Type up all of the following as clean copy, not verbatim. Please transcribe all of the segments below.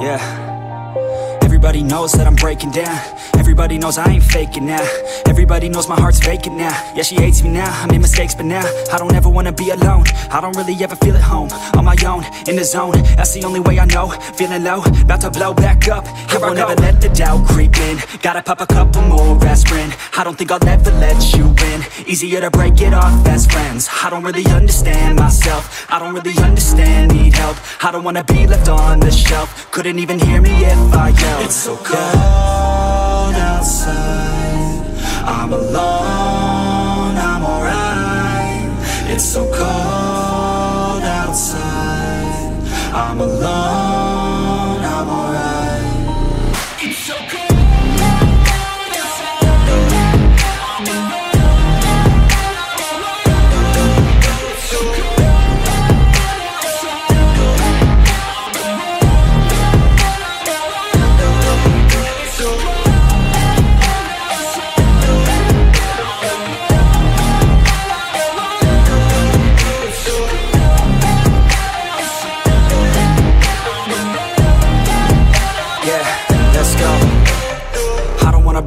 Yeah. Everybody knows that I'm breaking down. Everybody knows I ain't faking now. Everybody knows my heart's vacant now. Yeah, she hates me now, I made mistakes but now I don't ever wanna be alone. I don't really ever feel at home. On my own, in the zone, that's the only way I know. Feeling low, about to blow back up. Here I won't ever let the doubt creep in. Gotta pop a couple more aspirin. I don't think I'll ever let you in. Easier to break it off best friends. I don't really understand myself. I don't really understand, need help. I don't wanna be left on the shelf. Couldn't even hear me if I yelled. It's so cold outside, I'm alone, I'm alright. It's so cold outside, I'm alone, I'm alright. It's so cold outside, I'm alone, it's so cold outside,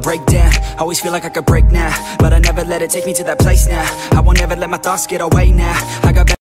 break down, always feel like I could break now, but I never let it take me to that place now. I won't ever let my thoughts get away now. I got